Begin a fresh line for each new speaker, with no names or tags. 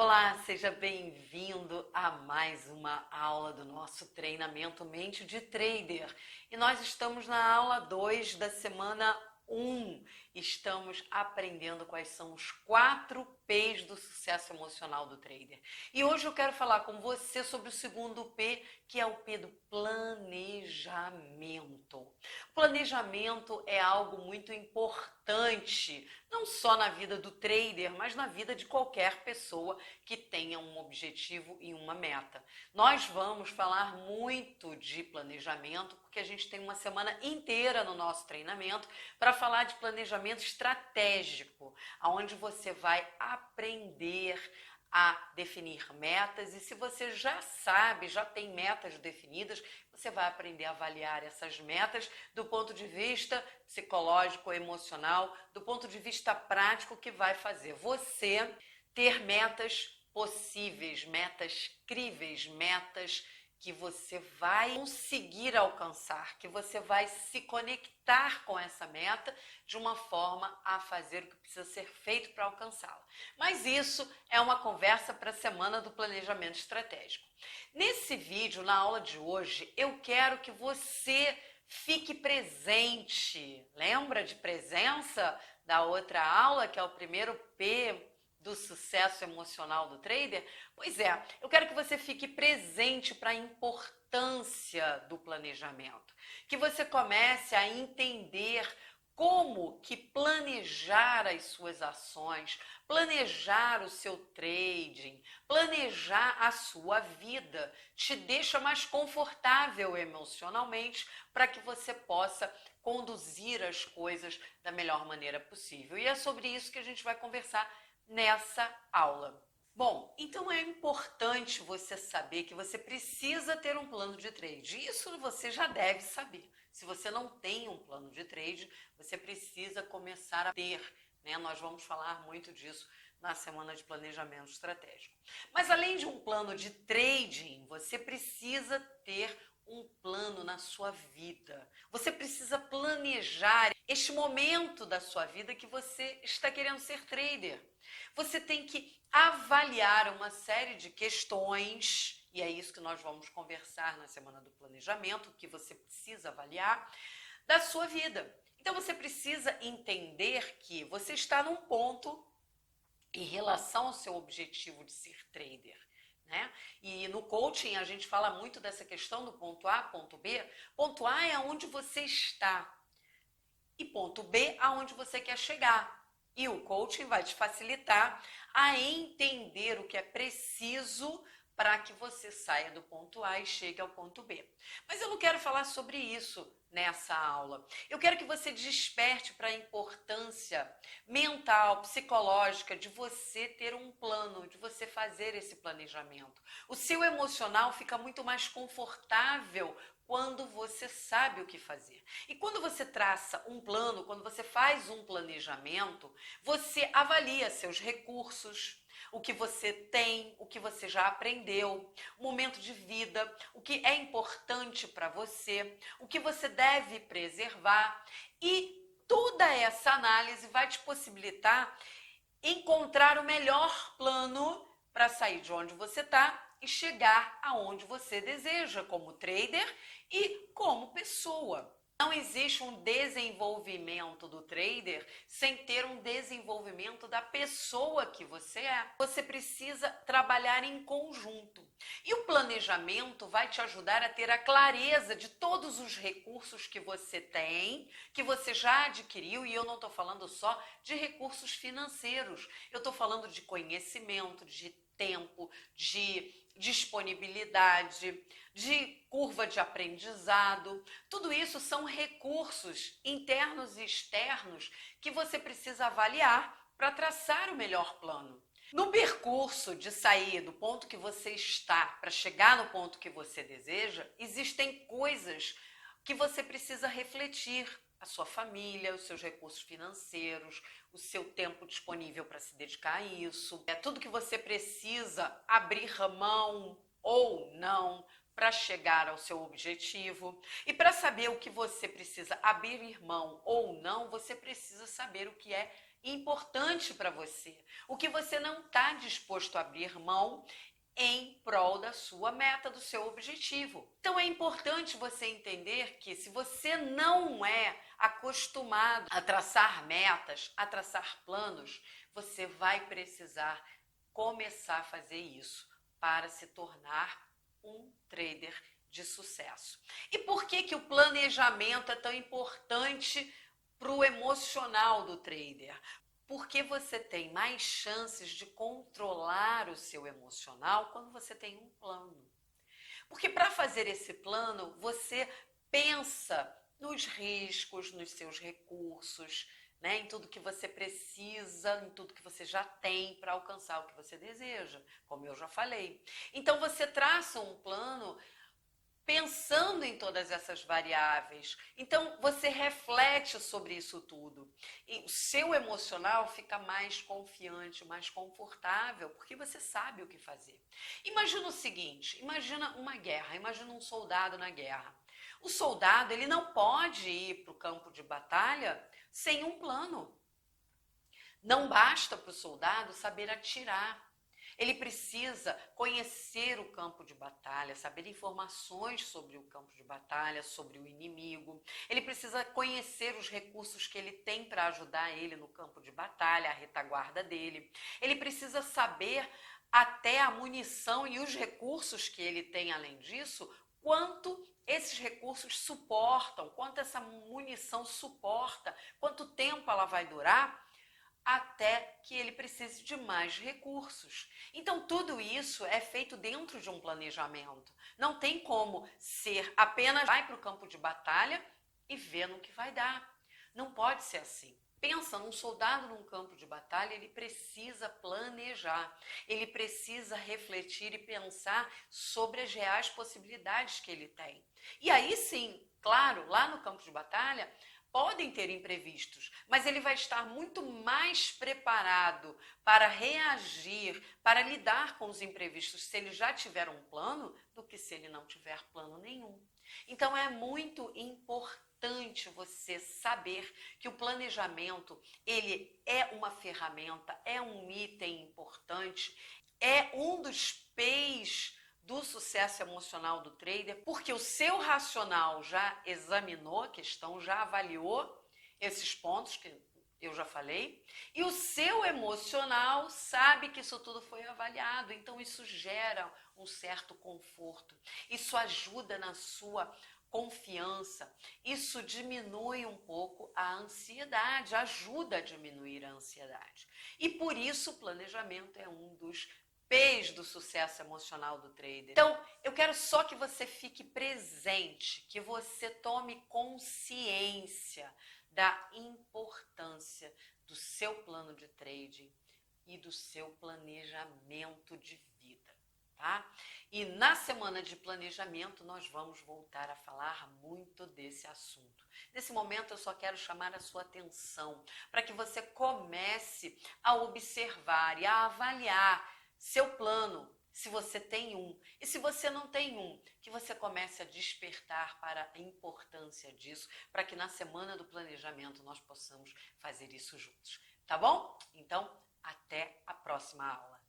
Olá, seja bem-vindo a mais uma aula do nosso treinamento Mente de Trader. E nós estamos na aula 2 da semana 1. Estamos aprendendo quais são os 4 P's do sucesso emocional do trader. E hoje eu quero falar com você sobre o segundo P, que é o P do planejamento. O planejamento é algo muito importante, não só na vida do trader, mas na vida de qualquer pessoa que tenha um objetivo e uma meta. Nós vamos falar muito de planejamento, porque a gente tem uma semana inteira no nosso treinamento para falar de planejamento estratégico, onde você vai aprender a definir metas, e se você já sabe, já tem metas definidas, você vai aprender a avaliar essas metas do ponto de vista psicológico, emocional, do ponto de vista prático, que vai fazer você ter metas possíveis, metas críveis, metas que você vai conseguir alcançar, que você vai se conectar com essa meta de uma forma a fazer o que precisa ser feito para alcançá-la. Mas isso é uma conversa para a semana do planejamento estratégico. Nesse vídeo, na aula de hoje, eu quero que você fique presente. Lembra de presença da outra aula, que é o primeiro P do sucesso emocional do trader? Pois é, eu quero que você fique presente para a importância do planejamento, que você comece a entender como que planejar as suas ações, planejar o seu trading, planejar a sua vida te deixa mais confortável emocionalmente para que você possa conduzir as coisas da melhor maneira possível. E é sobre isso que a gente vai conversar nessa aula. Bom, então é importante você saber que você precisa ter um plano de trade. Isso você já deve saber. Se você não tem um plano de trade, você precisa começar a ter, né? Nós vamos falar muito disso na semana de planejamento estratégico. Mas além de um plano de trading, você precisa ter um plano na sua vida. Você precisa planejar este momento da sua vida que você está querendo ser trader. Você tem que avaliar uma série de questões, e é isso que nós vamos conversar na semana do planejamento, que você precisa avaliar da sua vida. Então você precisa entender que você está num ponto em relação ao seu objetivo de ser trader, né? E no coaching a gente fala muito dessa questão do ponto A, ponto B. Ponto A é onde você está e ponto B aonde você quer chegar. E o coaching vai te facilitar a entender o que é preciso para que você saia do ponto A e chegue ao ponto B. Mas eu não quero falar sobre isso nessa aula. Eu quero que você desperte para a importância mental, psicológica de você ter um plano, de você fazer esse planejamento. O seu emocional fica muito mais confortável quando você sabe o que fazer. E quando você traça um plano, quando você faz um planejamento, você avalia seus recursos, o que você tem, o que você já aprendeu, o momento de vida, o que é importante para você, o que você deve preservar, e toda essa análise vai te possibilitar encontrar o melhor plano para sair de onde você está e chegar aonde você deseja como trader e como pessoa. Não existe um desenvolvimento do trader sem ter um desenvolvimento da pessoa que você é. Você precisa trabalhar em conjunto. E o planejamento vai te ajudar a ter a clareza de todos os recursos que você tem, que você já adquiriu, e eu não estou falando só de recursos financeiros. Eu estou falando de conhecimento, de tempo, de disponibilidade, de curva de aprendizado. Tudo isso são recursos internos e externos que você precisa avaliar para traçar o melhor plano. No percurso de sair do ponto que você está para chegar no ponto que você deseja, existem coisas que você precisa refletir. A sua família, os seus recursos financeiros, o seu tempo disponível para se dedicar a isso. É tudo que você precisa abrir mão ou não para chegar ao seu objetivo. E para saber o que você precisa abrir mão ou não, você precisa saber o que é importante para você, o que você não está disposto a abrir mão em prol da sua meta, do seu objetivo. Então é importante você entender que se você não é acostumado a traçar metas, a traçar planos, você vai precisar começar a fazer isso para se tornar um trader de sucesso. E por que o planejamento é tão importante para o emocional do trader? Porque você tem mais chances de controlar o seu emocional quando você tem um plano. Porque para fazer esse plano, você pensa nos riscos, nos seus recursos, né, em tudo que você precisa, em tudo que você já tem para alcançar o que você deseja, como eu já falei. Então você traça um plano pensando em todas essas variáveis. Então, você reflete sobre isso tudo. E o seu emocional fica mais confiante, mais confortável, porque você sabe o que fazer. Imagina o seguinte, imagina uma guerra, imagina um soldado na guerra. O soldado, ele não pode ir para o campo de batalha sem um plano. Não basta para o soldado saber atirar. Ele precisa conhecer o campo de batalha, saber informações sobre o campo de batalha, sobre o inimigo. Ele precisa conhecer os recursos que ele tem para ajudar ele no campo de batalha, a retaguarda dele. Ele precisa saber até a munição e os recursos que ele tem além disso, quanto esses recursos suportam, quanto essa munição suporta, quanto tempo ela vai durar, até que ele precise de mais recursos. Então, tudo isso é feito dentro de um planejamento. Não tem como ser apenas vai para o campo de batalha e vê no que vai dar. Não pode ser assim. Pensa num soldado num campo de batalha, ele precisa planejar, ele precisa refletir e pensar sobre as reais possibilidades que ele tem. E aí sim, claro, lá no campo de batalha, podem ter imprevistos, mas ele vai estar muito mais preparado para reagir, para lidar com os imprevistos se ele já tiver um plano, do que se ele não tiver plano nenhum. Então é muito importante você saber que o planejamento, ele é uma ferramenta, é um item importante, é um dos P's do sucesso emocional do trader, porque o seu racional já examinou a questão, já avaliou esses pontos que eu já falei, e o seu emocional sabe que isso tudo foi avaliado, então isso gera um certo conforto, isso ajuda na sua confiança, isso diminui um pouco a ansiedade, ajuda a diminuir a ansiedade. E por isso o planejamento é um dos P's do sucesso emocional do trader. Então, eu quero só que você fique presente, que você tome consciência da importância do seu plano de trading e do seu planejamento de vida, tá? E na semana de planejamento nós vamos voltar a falar muito desse assunto. Nesse momento eu só quero chamar a sua atenção para que você comece a observar e a avaliar seu plano, se você tem um. E se você não tem um, que você comece a despertar para a importância disso, para que na semana do planejamento nós possamos fazer isso juntos. Tá bom? Então, até a próxima aula.